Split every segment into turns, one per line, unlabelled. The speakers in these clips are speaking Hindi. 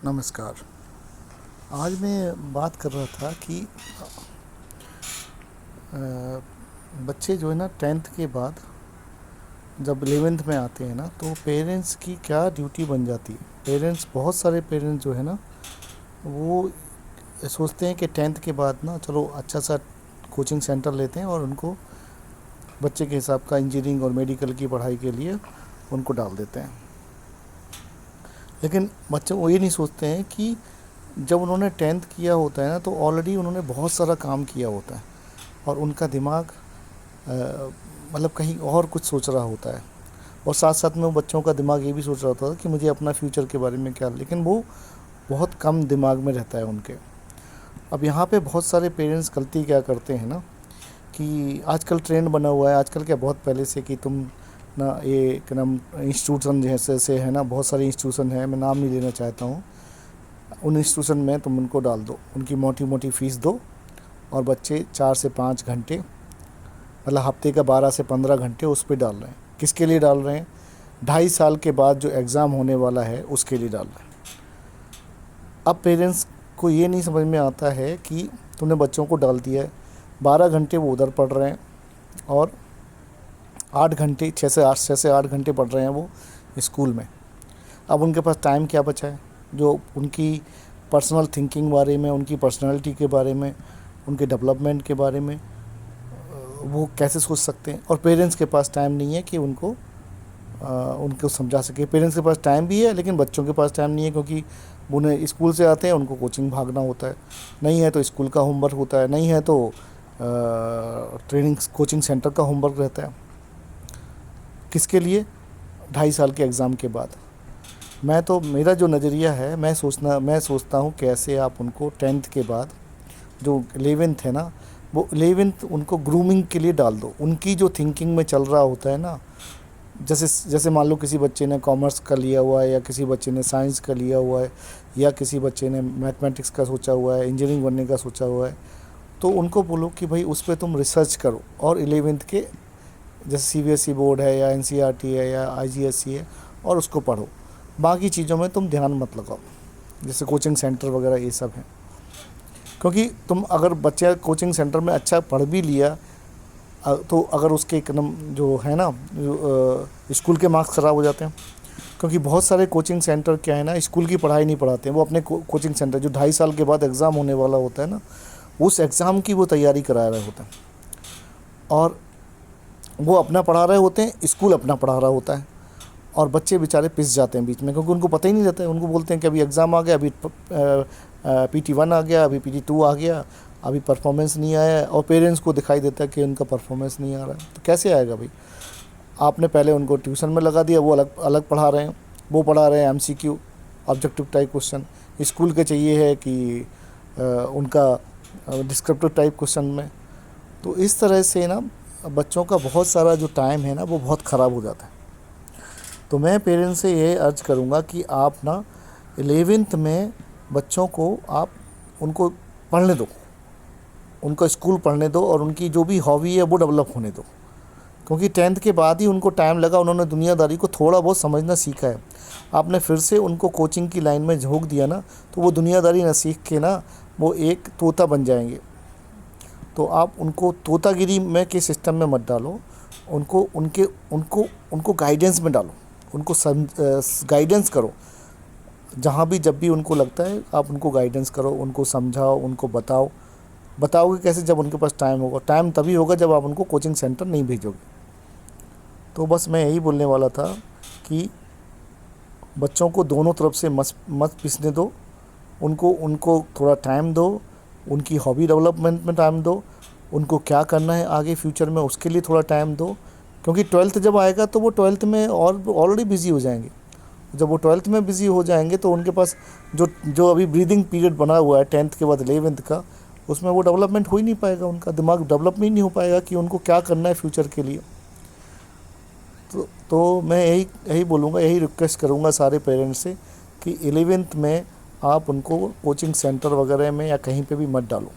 नमस्कार। आज मैं बात कर रहा था कि बच्चे जो है ना 10th के बाद जब 11th में आते हैं ना, तो पेरेंट्स की क्या ड्यूटी बन जाती है। पेरेंट्स, बहुत सारे पेरेंट्स जो है ना, वो सोचते हैं कि 10th के बाद ना चलो अच्छा सा कोचिंग सेंटर लेते हैं और उनको बच्चे के हिसाब का इंजीनियरिंग और मेडिकल की पढ़ाई के लिए उनको डाल देते हैं। लेकिन बच्चे वो ये नहीं सोचते हैं कि जब उन्होंने 10th किया होता है ना, तो ऑलरेडी उन्होंने बहुत सारा काम किया होता है और उनका दिमाग मतलब कहीं और कुछ सोच रहा होता है। और साथ साथ में वो बच्चों का दिमाग ये भी सोच रहा होता है कि मुझे अपना फ्यूचर के बारे में क्या, लेकिन वो बहुत कम दिमाग में रहता है उनके। अब यहाँ पे बहुत सारे पेरेंट्स गलती क्या करते हैं ना, कि आजकल ट्रेंड बना हुआ है, आजकल क्या बहुत पहले से, कि तुम ना ये क्या नाम इंस्टीट्यूशन जैसे से है ना, बहुत सारे इंस्टीट्यूशन है, मैं नाम नहीं लेना चाहता हूँ। उन इंस्टीट्यूशन में तुम उनको डाल दो, उनकी मोटी मोटी फ़ीस दो और बच्चे 4 से 5 घंटे, मतलब हफ्ते का 12 से 15 घंटे उस पर डाल रहे हैं। किसके लिए डाल रहे हैं? 2.5 साल के बाद जो एग्ज़ाम होने वाला है उसके लिए डाल रहे हैं। अब पेरेंट्स को ये नहीं समझ में आता है कि तुमने बच्चों को डाल दिया है, 12 घंटे वो उधर पढ़ रहे हैं और 8 घंटे 6 से 8 घंटे पढ़ रहे हैं वो स्कूल में। अब उनके पास टाइम क्या बचा है जो उनकी पर्सनल थिंकिंग बारे में, उनकी पर्सनालिटी के बारे में, उनके डेवलपमेंट के बारे में वो कैसे सोच सकते हैं। और पेरेंट्स के पास टाइम नहीं है कि उनको समझा सके। पेरेंट्स के पास टाइम भी है लेकिन बच्चों के पास टाइम नहीं है, क्योंकि उन्हें स्कूल से आते हैं, उनको कोचिंग भागना होता है, नहीं है तो स्कूल का होमवर्क होता है, नहीं है तो ट्रेनिंग कोचिंग सेंटर का होमवर्क रहता है। किसके लिए? 2.5 साल के एग्ज़ाम के बाद। मेरा जो नज़रिया है, मैं सोचता हूँ कैसे आप उनको 10th के बाद जो 11th है ना, वो 11th उनको ग्रूमिंग के लिए डाल दो। उनकी जो थिंकिंग में चल रहा होता है ना, जैसे मान लो किसी बच्चे ने कॉमर्स का लिया हुआ है, या किसी बच्चे ने साइंस का लिया हुआ है, या किसी बच्चे ने मैथमेटिक्स का सोचा हुआ है, इंजीनियरिंग बनने का सोचा हुआ है, तो उनको बोलो कि भाई उस पर तुम रिसर्च करो और 11th के जैसे सीबीएसई बोर्ड है या एनसीईआरटी है या आईजीएसई है, और उसको पढ़ो। बाकी चीज़ों में तुम ध्यान मत लगाओ, जैसे कोचिंग सेंटर वगैरह ये सब है। क्योंकि तुम अगर बच्चे कोचिंग सेंटर में अच्छा पढ़ भी लिया, तो अगर उसके एकदम जो है ना, जो स्कूल के मार्क्स ख़राब हो जाते हैं। क्योंकि बहुत सारे कोचिंग सेंटर क्या है ना, स्कूल की पढ़ाई नहीं पढ़ाते हैं, वो अपने कोचिंग सेंटर जो 2.5 साल के बाद एग्ज़ाम होने वाला होता है ना, उस एग्ज़ाम की वो तैयारी करा रहे होते हैं। और वो अपना पढ़ा रहे होते हैं, स्कूल अपना पढ़ा रहा होता है, और बच्चे बेचारे पिस जाते हैं बीच में, क्योंकि उनको पता ही नहीं रहता है। उनको बोलते हैं कि अभी एग्ज़ाम आ गया, अभी PT1 आ गया, अभी PT2 आ गया, अभी परफॉर्मेंस नहीं आया है, और पेरेंट्स को दिखाई देता है कि उनका परफॉर्मेंस नहीं आ रहा है। तो कैसे आएगा भाई? आपने पहले उनको ट्यूशन में लगा दिया, वो अलग अलग पढ़ा रहे हैं, वो पढ़ा रहे हैं MCQ objective type question, school के चाहिए है कि उनका डिस्क्रिप्टिव टाइप क्वेश्चन में। तो इस तरह से ना बच्चों का बहुत सारा जो टाइम है ना, वो बहुत ख़राब हो जाता है। तो मैं पेरेंट्स से ये अर्ज करूँगा कि आप ना 11th में बच्चों को आप उनको पढ़ने दो, उनका स्कूल पढ़ने दो, और उनकी जो भी हॉबी है वो डेवलप होने दो। क्योंकि 10th के बाद ही उनको टाइम लगा, उन्होंने दुनियादारी को थोड़ा बहुत समझना सीखा है। आपने फिर से उनको कोचिंग की लाइन में झोंक दिया ना, तो वो दुनियादारी ना सीख के ना वो एक तोता बन जाएंगे। तो आप उनको तोतागिरी में के सिस्टम में मत डालो, उनको गाइडेंस में डालो, उनको गाइडेंस करो। जहाँ भी जब भी उनको लगता है आप उनको गाइडेंस करो, उनको समझाओ, उनको बताओगे कैसे? जब उनके पास टाइम होगा। टाइम तभी होगा जब आप उनको कोचिंग सेंटर नहीं भेजोगे। तो बस मैं यही बोलने वाला था कि बच्चों को दोनों तरफ से मत पिसने दो, उनको थोड़ा टाइम दो, उनकी हॉबी डेवलपमेंट में टाइम दो, उनको क्या करना है आगे फ्यूचर में उसके लिए थोड़ा टाइम दो। क्योंकि 12th जब आएगा तो वो 12th में और ऑलरेडी बिज़ी हो जाएंगे। जब वो 12th में बिज़ी हो जाएंगे तो उनके पास जो अभी ब्रीदिंग पीरियड बना हुआ है 10th के बाद 11th का, उसमें वो डेवलपमेंट हो ही नहीं पाएगा, उनका दिमाग डेवलप ही नहीं हो पाएगा कि उनको क्या करना है फ्यूचर के लिए। तो मैं यही बोलूँगा, यही रिक्वेस्ट करूँगा सारे पेरेंट्स से कि 11th में आप उनको कोचिंग सेंटर वगैरह में या कहीं पे भी मत डालो।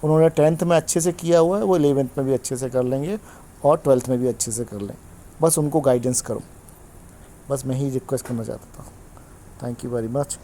उन्होंने 10th में अच्छे से किया हुआ है, वो 11th में भी अच्छे से कर लेंगे और 12th में भी अच्छे से कर लें। बस उनको गाइडेंस करो, बस मैं ही रिक्वेस्ट करना चाहता था। Thank you very much.